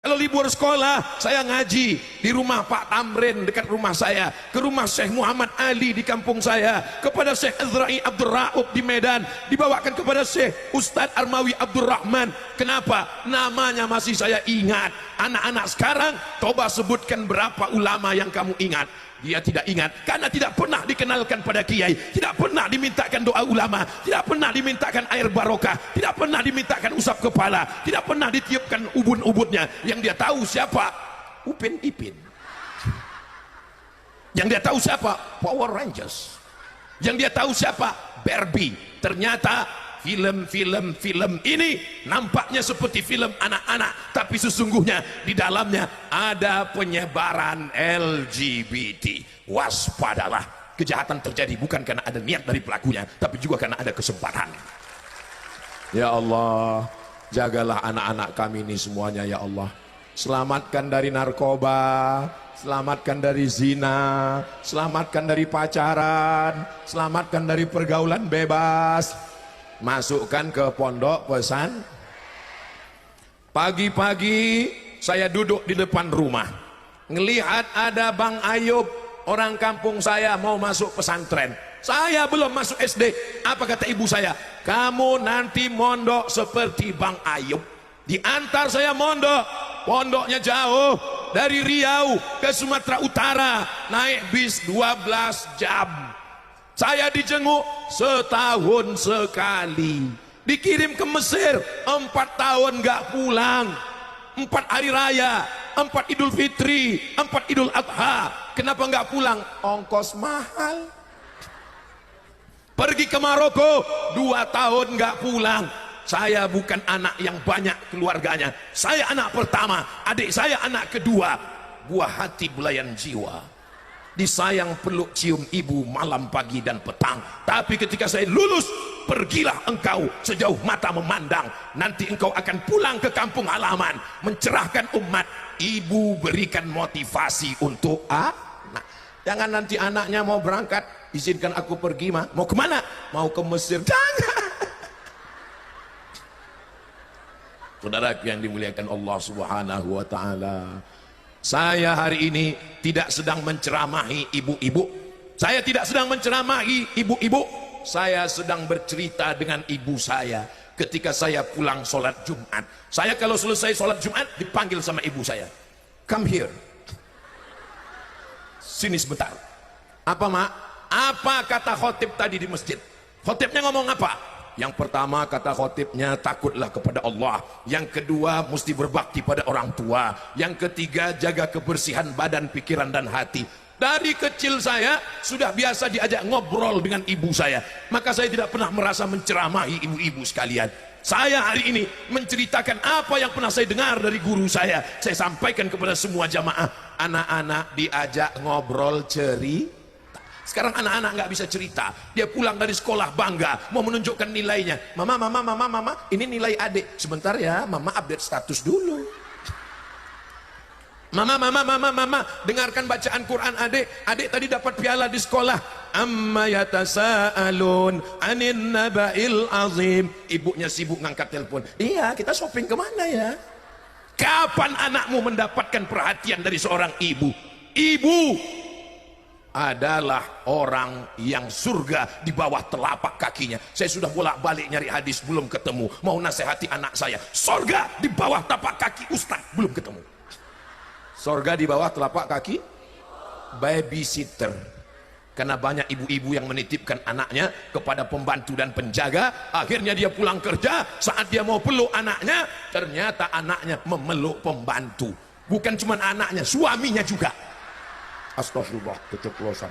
Kalau libur sekolah, saya ngaji di rumah Pak Tamrin dekat rumah saya, ke rumah Syekh Muhammad Ali di kampung saya, kepada Syekh Azra'i Abdul Ra'ub di Medan, dibawakan kepada Syekh Ustadz Armawi Abdul Rahman. Kenapa? Namanya masih saya ingat. Anak-anak sekarang, coba sebutkan berapa ulama yang kamu ingat. Dia tidak ingat karena tidak pernah dikenalkan pada kiai, tidak pernah dimintakan doa ulama, tidak pernah dimintakan air barokah, tidak pernah dimintakan usap kepala, tidak pernah ditiupkan ubun-ubunnya. Yang dia tahu siapa? Upin Ipin. Yang dia tahu siapa? Power Rangers. Yang dia tahu siapa? Barbie. Ternyata film ini nampaknya seperti film anak-anak, tapi sesungguhnya di dalamnya ada penyebaran LGBT. Waspadalah, kejahatan terjadi bukan karena ada niat dari pelakunya, tapi juga karena ada kesempatan. Ya Allah, jagalah anak-anak kami ini semuanya ya Allah. Selamatkan dari narkoba, selamatkan dari zina, selamatkan dari pacaran, selamatkan dari pergaulan bebas. Masukkan ke pondok pesan. Pagi-pagi saya duduk di depan rumah, ngelihat ada Bang Ayub, orang kampung saya, mau masuk pesantren. Saya belum masuk SD. Apa kata ibu saya? Kamu nanti mondok seperti Bang Ayub. Diantar saya mondok, pondoknya jauh, dari Riau ke Sumatera Utara, naik bis 12 jam. Saya dijenguk setahun sekali, dikirim ke Mesir 4 tahun gak pulang, 4 hari raya, 4 Idul Fitri, 4 Idul Adha. Kenapa gak pulang? Ongkos mahal. Pergi ke Maroko 2 tahun gak pulang. Saya bukan anak yang banyak keluarganya, saya anak pertama, adik saya anak kedua. Buah hati belayan jiwa, disayang peluk cium ibu malam, pagi dan petang. Tapi ketika saya lulus, pergilah engkau sejauh mata memandang. Nanti engkau akan pulang ke kampung halaman, mencerahkan umat. Ibu berikan motivasi untuk anak. Jangan nanti anaknya mau berangkat, izinkan aku pergi mah. Mau kemana? Mau ke Mesir. Jangan. Saudara yang dimuliakan Allah Subhanahu wa ta'ala, saya hari ini tidak sedang menceramahi ibu-ibu. Saya tidak sedang menceramahi ibu-ibu. Saya sedang bercerita dengan ibu saya ketika saya pulang sholat Jumat. Saya kalau selesai sholat Jumat dipanggil sama ibu saya, come here, sini sebentar. Apa mak? Apa kata khotib tadi di masjid? Khotibnya ngomong apa? Yang pertama kata khotibnya, takutlah kepada Allah. Yang kedua, mesti berbakti pada orang tua. Yang ketiga, jaga kebersihan badan, pikiran dan hati. Dari kecil saya sudah biasa diajak ngobrol dengan ibu saya, maka saya tidak pernah merasa menceramahi ibu-ibu sekalian. Saya hari ini menceritakan apa yang pernah saya dengar dari guru saya. Saya sampaikan kepada semua jamaah. Anak-anak diajak ngobrol cerita. Sekarang anak-anak nggak bisa cerita. Dia pulang dari sekolah bangga, mau menunjukkan nilainya. Mama, ini nilai adik. Sebentar ya, mama update status dulu. Mama, dengarkan bacaan Quran adik. Adik tadi dapat piala di sekolah. Amma yatasaalun anin naba'il azim. Ibunya sibuk ngangkat telepon. Iya, kita shopping kemana ya? Kapan anakmu mendapatkan perhatian dari seorang ibu? Ibu adalah orang yang surga di bawah telapak kakinya. Saya sudah bolak-balik nyari hadis, belum ketemu. Mau nasihati anak saya, surga di bawah telapak kaki ustaz, belum ketemu. Surga di bawah telapak kaki babysitter. Karena banyak ibu-ibu yang menitipkan anaknya kepada pembantu dan penjaga. Akhirnya dia pulang kerja, saat dia mau peluk anaknya, ternyata anaknya memeluk pembantu. Bukan cuma anaknya, suaminya juga. Astagfirullah, keceplosan.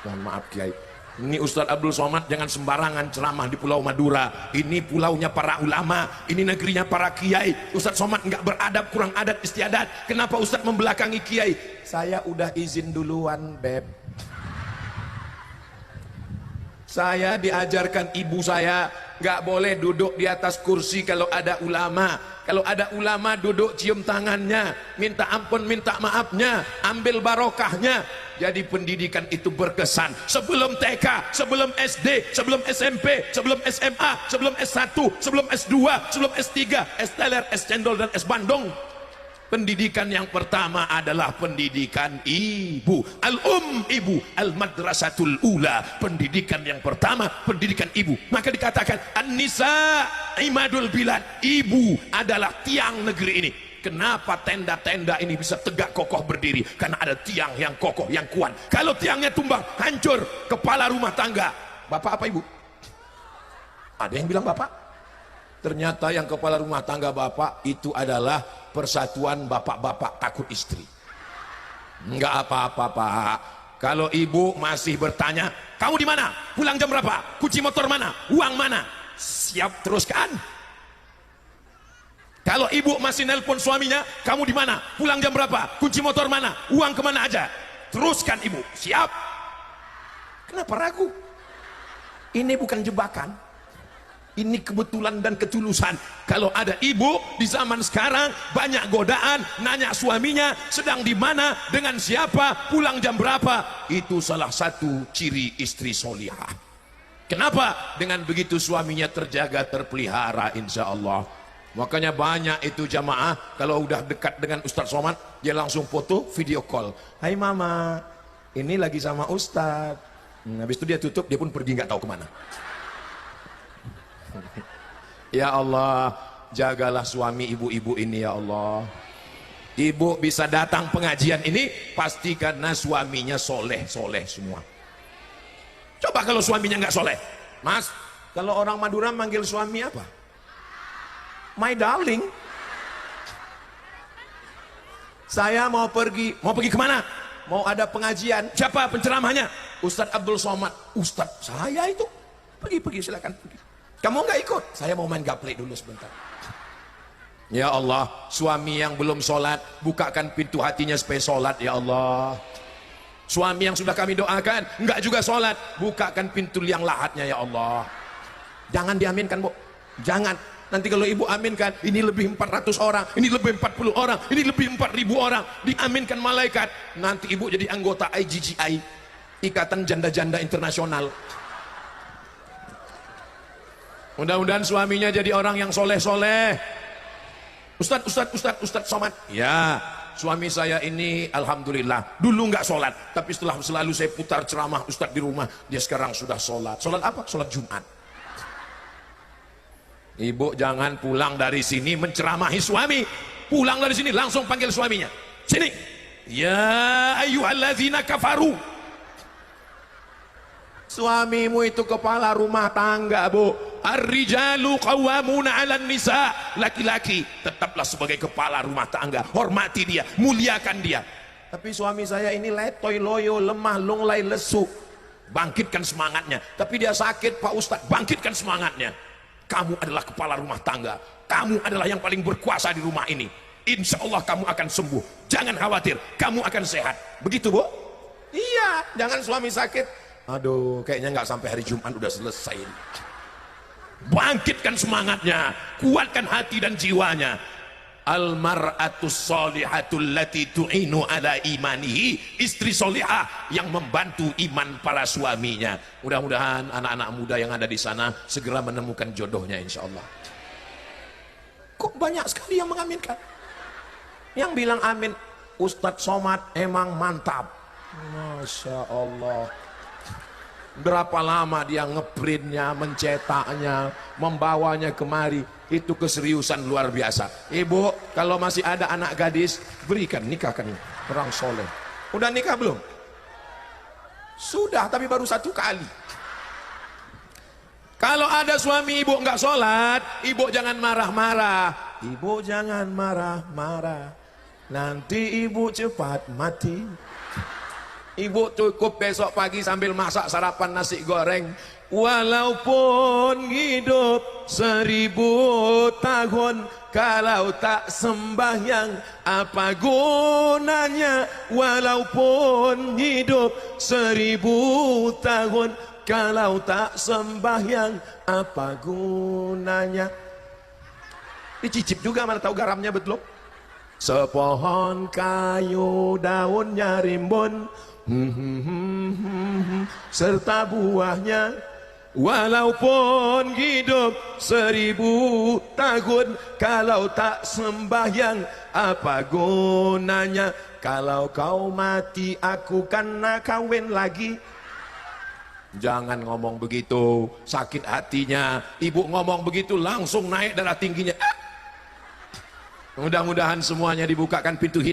Mohon maaf Kiai. Ini Ustadz Abdul Somad jangan sembarangan ceramah di Pulau Madura. Ini pulaunya para ulama, ini negerinya para kiai. Ustadz Somad nggak beradab, kurang adat istiadat. Kenapa Ustadz membelakangi kiai? Saya udah izin duluan, beb. Saya diajarkan ibu saya nggak boleh duduk di atas kursi kalau ada ulama. Kalau ada ulama duduk cium tangannya, minta ampun, minta maafnya, ambil barokahnya. Jadi pendidikan itu berkesan. Sebelum TK, sebelum SD, sebelum SMP, sebelum SMA, sebelum S1, sebelum S2, sebelum S3, S teler, S cendol dan S bandung. Pendidikan yang pertama adalah pendidikan ibu. Ibu. Al-madrasatul ula. Pendidikan yang pertama, pendidikan ibu. Maka dikatakan, an-nisa imadul bilad. Ibu adalah tiang negeri ini. Kenapa tenda-tenda ini bisa tegak kokoh berdiri? Karena ada tiang yang kokoh, yang kuat. Kalau tiangnya tumbang, hancur kepala rumah tangga. Bapak apa ibu? Ada yang bilang bapak? Ternyata yang kepala rumah tangga bapak itu adalah persatuan bapak-bapak takut istri. Enggak apa-apa pak. Kalau ibu masih bertanya, kamu di mana? Pulang jam berapa? Kunci motor mana? Uang mana? Siap teruskan. Kalau ibu masih nelpon suaminya, kamu di mana? Pulang jam berapa? Kunci motor mana? Uang kemana aja? Teruskan ibu. Siap. Kenapa ragu? Ini bukan jebakan. Ini kebetulan dan ketulusan. Kalau ada ibu di zaman sekarang banyak godaan, nanya suaminya sedang di mana, dengan siapa, pulang jam berapa. Itu salah satu ciri istri solihah. Kenapa? Dengan begitu suaminya terjaga, terpelihara insya Allah. Makanya banyak itu jamaah kalau udah dekat dengan Ustadz Somad, dia langsung foto, video call. Hai mama, ini lagi sama Ustadz. Habis itu dia tutup, dia pun pergi nggak tahu kemana. Ya Allah, jagalah suami ibu-ibu ini ya Allah. Ibu bisa datang pengajian ini pasti karena suaminya soleh semua. Coba kalau suaminya nggak soleh, Mas, kalau orang Madura manggil suami apa? My darling. Saya mau pergi kemana? Mau ada pengajian. Siapa penceramahnya? Ustadz Abdul Somad. Ustadz saya itu. Pergi silakan pergi. Kamu nggak ikut? Saya mau main gaple dulu sebentar. Ya Allah, suami yang belum sholat, bukakan pintu hatinya supaya sholat ya Allah. Suami yang sudah kami doakan, nggak juga sholat, bukakan pintu liang lahatnya ya Allah. Jangan diaminkan bu, jangan. Nanti kalau ibu aminkan, ini lebih 400 orang, ini lebih 40 orang, ini lebih 4.000 orang, diaminkan malaikat. Nanti ibu jadi anggota IGGI, Ikatan Janda-Janda Internasional. Mudah-mudahan suaminya jadi orang yang soleh-soleh. Ustadz Somad. Ya, suami saya ini alhamdulillah dulu nggak sholat, tapi setelah selalu saya putar ceramah Ustadz di rumah, dia sekarang sudah sholat. Sholat apa? Sholat Jumat. Ibu jangan pulang dari sini menceramahi suami. Pulang dari sini langsung panggil suaminya. Sini. Ya ayyuhalladzina kafaru. Suamimu itu kepala rumah tangga bu. Ar-rijalu qawwamuna 'alan nisa. Laki-laki tetaplah sebagai kepala rumah tangga. Hormati dia, muliakan dia. Tapi suami saya ini letoy loyo, lemah lunglai lesu. Bangkitkan semangatnya. Tapi dia sakit Pak Ustadz, bangkitkan semangatnya. Kamu adalah kepala rumah tangga. Kamu adalah yang paling berkuasa di rumah ini. Insya Allah kamu akan sembuh. Jangan khawatir, kamu akan sehat. Begitu bu? Iya, jangan suami sakit. Aduh, kayaknya nggak sampai hari Jumat udah selesai. Bangkitkan semangatnya, kuatkan hati dan jiwanya. Almar'atus solihatul lati tu'inu ala imanihi. Istri solihah yang membantu iman para suaminya. Mudah-mudahan anak-anak muda yang ada di sana segera menemukan jodohnya insya Allah. Kok banyak sekali yang mengaminkan? Yang bilang amin, Ustadz Somad emang mantap. Masya Allah. Berapa lama dia ngeprintnya, mencetaknya, membawanya kemari. Itu keseriusan luar biasa. Ibu, kalau masih ada anak gadis, berikan, nikahkan orang soleh. Udah nikah belum? Sudah, tapi baru 1 kali. Kalau ada suami ibu nggak sholat, ibu jangan marah-marah. Ibu jangan marah-marah, nanti ibu cepat mati. Ibu cukup besok pagi sambil masak sarapan nasi goreng. Walaupun hidup 1000 tahun, kalau tak sembahyang apa gunanya? Walaupun hidup 1000 tahun, kalau tak sembahyang apa gunanya? Dicicip juga, mana tahu garamnya betul. Sepohon kayu daunnya rimbun, serta buahnya Walaupun hidup 1000 tahun, kalau tak sembahyang apa gunanya? Kalau kau mati aku kena kawin lagi. Jangan ngomong begitu, sakit hatinya. Ibu ngomong begitu langsung naik darah tingginya. Mudah-mudahan semuanya dibukakan pintu hidayah.